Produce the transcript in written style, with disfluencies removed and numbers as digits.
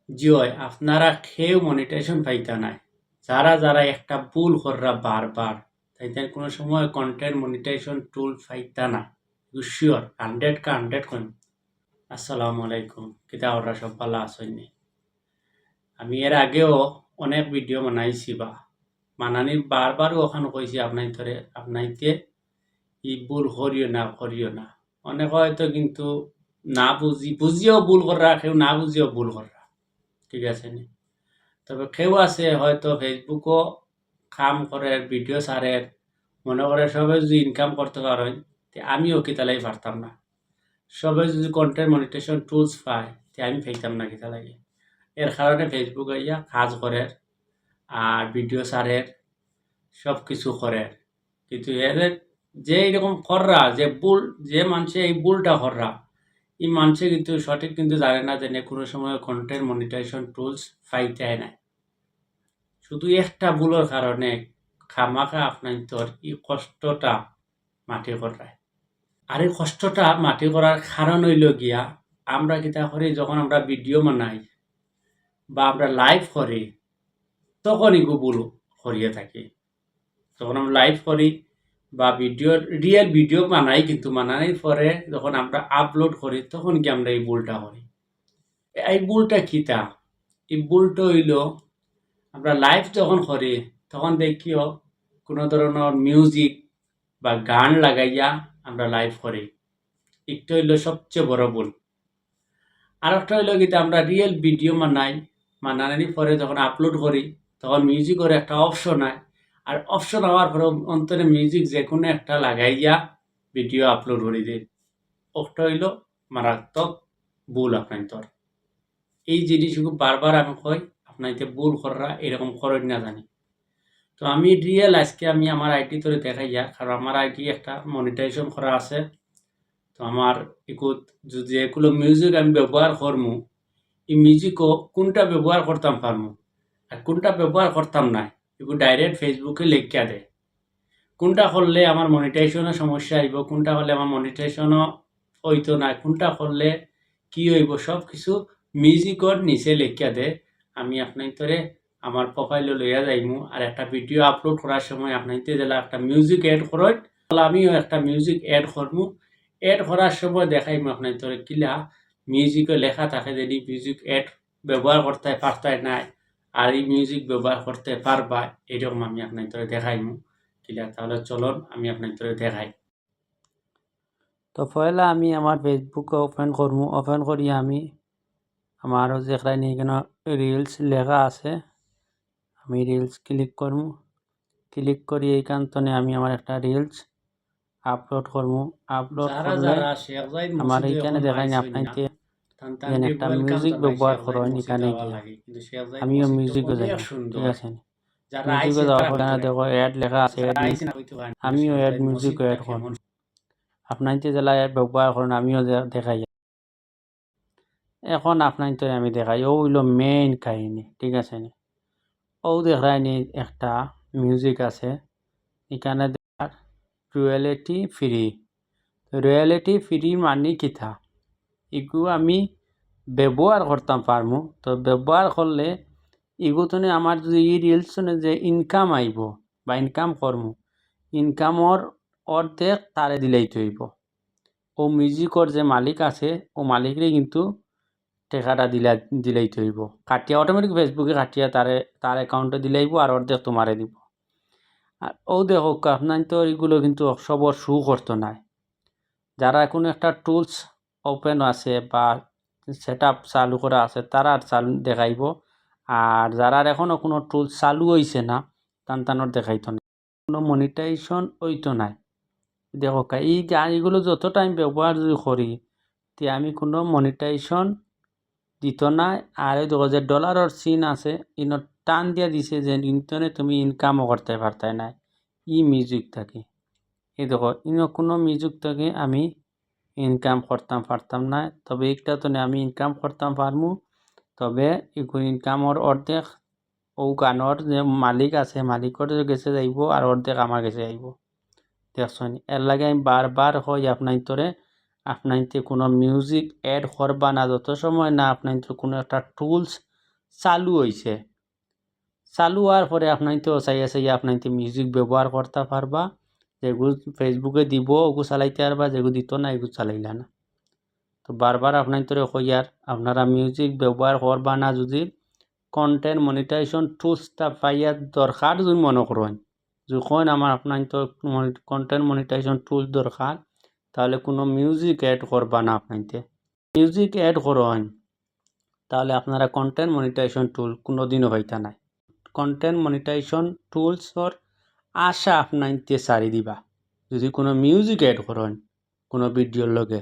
জয় আপনারা কেউ মনিটাইজেশন পাইতা নাই। যারা যারা একটা ভুল কররা বারবার তাইতেন কোনো সময় কন্টেন্ট মনিটাইজেশন টুল পাইতা না। শিওর 100 কইম। আসসালামু আলাইকুম, কিতা ওরা সব ভালো আসেননি? আমি এর আগেও অনেক ভিডিও বানাইছি বা মানানির বারবারও ওখানে কইছি আপনাইতে ই ভুল করিও না। অনেকে হয়তো কিন্তু না বুঝিও ভুল কররা, কেউ না বুঝিও ভুল কররা, ঠিক আছে নি? তবে কেউ আছে হয়তো ফেসবুকও কাম করে, ভিডিও ছাড়ে, মনে করে সবাই যদি ইনকাম করতে পারেন, তে আমিও কিতালাই পারতাম না। সবাই যদি কন্টেন্ট মনিটেশন টুলস পায়, তে আমি পাইতাম না কিতা লাগে। এর কারণে ফেসবুক ইয়া কাজ করে আর ভিডিও ছাড়ে, সব কিছু করে। কিন্তু এদের যে এরকম কররা, যে ভুল, যে মানুষে এই ভুলটা কররা, এই মানুষে কিন্তু সঠিক কিন্তু জানে না যে কোনো সময় কন্টেন্ট মনিটাইজেশন টুলস পাইতে না। শুধু একটা ভুলের কারণে খামাখা আপনার তোর এই কষ্টটা মাটি করায়। আর এই কষ্টটা মাটি করার কারণ হইল গিয়া, আমরা কিতা করি যখন আমরা ভিডিও বানাই বা আমরা লাইভ করি, তখন এগু ভুল করিয়ে থাকি। যখন আমরা লাইভ করি বা রিয়েল ভিডিও বানাই, কিন্তু বানানোর পরে যখন আমরা আপলোড করি, তখন কি আমরা এই ভুলটা করি। এই ভুলটা কিতা? এই ভুলটা হইল, আমরা লাইভ যখন করি তখন দেখিও কোনো ধরনের মিউজিক বা গান লাগাইয়া আমরা লাইভ করি। একটা হইল সবচেয়ে বড় ভুল। আর একটা হইল কিন্তু আমরা রিয়েল ভিডিও মানানোর পরে যখন আপলোড করি, তখন মিউজিকের একটা অপশন হয়। আর অপশন হওয়ার পরে অন্তরে মিউজিক যে কোনো একটা লাগাইয়া ভিডিও আপলোড করে দিই। ওটা হইল মারাত্মক ভুল আপনার। এই জিনিসগুলো বারবার আমি কই, আপনাইতে ভুল করা এরকম করেন না জানি। তো আমি আজকে আমি আমার আইডি তোরে দেখাইয়া, কারণ আমার আইডি একটা মনিটাইজেশন করা আছে। তো আমার যেগুলো মিউজিক আমি ব্যবহার করমু, এই মিউজিকও কোনটা ব্যবহার করতাম পারমু আর কোনটা ব্যবহার করতাম না, এগুলো ডাইরেক্ট ফেসবুকে লেখিয়া দেয়। কোনটা করলে আমার মনিটাইজেশনের সমস্যা আইব, কোনটা করলে আমার মনিটাইজেশনও হইতো না, কোনটা করলে কি হইব, সব কিছু মিউজিকর নিচে লেখিয়া দেয়। আমি আপনার আমার প্রোফাইলে লইয়া যাইমু, আর একটা ভিডিও আপলোড করার সময় আপনাইতে দিলা একটা মিউজিক এড করেন, আমিও একটা মিউজিক এড করমু। এড করার সময় দেখাইমু আপনার কিলা মিউজিকে লেখা থাকে যে মিউজিক এড ব্যবহার করতে পারতাই নাই, আর এই মিউজিক ব্যবহার করতে পারবা, এরকম আমি আপনার দেখাইমু কিলা। তাহলে চলুন আমি আপনার দেখাই। তো পয়লা আমি আমার ফেসবুকে ওপেন করমু, ওপেন করি আমি আমার যেখানে এখানে রিলস লেখা আছে, আমি রিলস ক্লিক করমু। ক্লিক করি এইখানে আমি আমার একটা রিলস আপলোড করমু। আপলোড করলে আমার এইখানে দেখাই না আপনাকে এখানে একটা মিউজিক ব্যবহার করেন, এখানে গিয়া আমিও মিউজিকও যাই, ঠিক আছে? মিউজিকে যাওয়ার পর এখানে দেখো অ্যাড লেখা আছে, আমিও অ্যাড মিউজিক অ্যাড করব। আপনাকে জেলা অ্যাড ব্যবহার করেন, আমিও দেখাই। এখন আপনাকে আমি দেখাই, ও হইল মেইন কাহিনী, ঠিক আছে? ও দেখায়নি একটা মিউজিক আছে এখানে দেখার রয়্যালিটি ফ্রি। রয়্যালিটি ফ্রি মানে কিতা, এগু আমি ব্যবহার করতাম পারমু। তো ব্যবহার করলে এগুতনে আমার যদি ই রিলস যে ইনকাম আইব বা ইনকাম করমু, ইনকামর অর্ধেক তারে দিলেই হইব। ও মিউজিকর যে মালিক আছে, ও মালিকরে কিন্তু টাকাটা দিলেই হইব। কাটিয়া অটোমেটিক ফেসবুকে কাটিয়া তার অ্যাকাউন্টে দিলেইব, আর অর্ধেক তোমারে দিব। আর ও দেখো আপনার তো এগুলো কিন্তু সবর শু করতো নাই। যারা কোনো একটা টুলস ওপেন আছে বা সেট আপ চালু করা আছে, তারা চালু দেখাইব। আর যারা এখনও কোনো টুলস চালু হয়েছে না, তানোর দেখাইতো না, কোনো মনিটাইজেশন হইতো নাই। দেখো এই গাড়িগুলো যত টাইম ব্যবহার যদি করি, তে আমি কোনো মনিটাইজেশন দিত না। আর এই দেখো যে ডলারের সিন আছে, ইনো টান দিয়া দিছে যে ইন্টারনেট তুমি ইনকামও করতে পারতাই না ই মিউজিক থাকে। এই দেখো ইনো কোনো মিউজিক থেকে আমি ইনকাম করতাম পারতাম না। তবে একটা তো আমি ইনকাম করতাম পারমু, তবে ইনকামর অর্ধেক ও গানের যে মালিক আছে, মালিকর গেছে যাইব, আর অর্ধেক আমার কাছে আইব। দেখছেন, এর লাগে আমি বারবার হই আপনাইতে কোনো মিউজিক অ্যাড করবা না যত সময় না আপনাইতে কোনো একটা টুলস চালু হয়েছে। চালু হওয়ার পরে আপনার তো চাইয়া আপনার মিউজিক ব্যবহার করতে পারবা, যেগুলো ফেসবুকে দিব ওগুলো চালাইতে পারবা, যেগুলো দিত না এগুলো চালাইলা না। তো বারবার আপনার তো কইয়ার আপনারা মিউজিক ব্যবহার করবা না যদি কন্টেন্ট মনিটাইজেশন টুলসটা পাইয়া দরকার যদি মনে করেন, যখন আমার আপনার তো কন্টেন্ট মনিটাইজেশন টুলস দরকার, তাহলে কোনো মিউজিক অ্যাড করবা না। আপনাইতে মিউজিক অ্যাড করেন তাহলে আপনারা কন্টেন্ট মনিটাইজেশন টুল কোনোদিনও পাইতা নাই। কন্টেন্ট মনিটাইজেশন টুলসর আশা আপনাইতে সারি দিবা যদি কোনো মিউজিক অ্যাড করেন কোনো ভিডিওর লগে।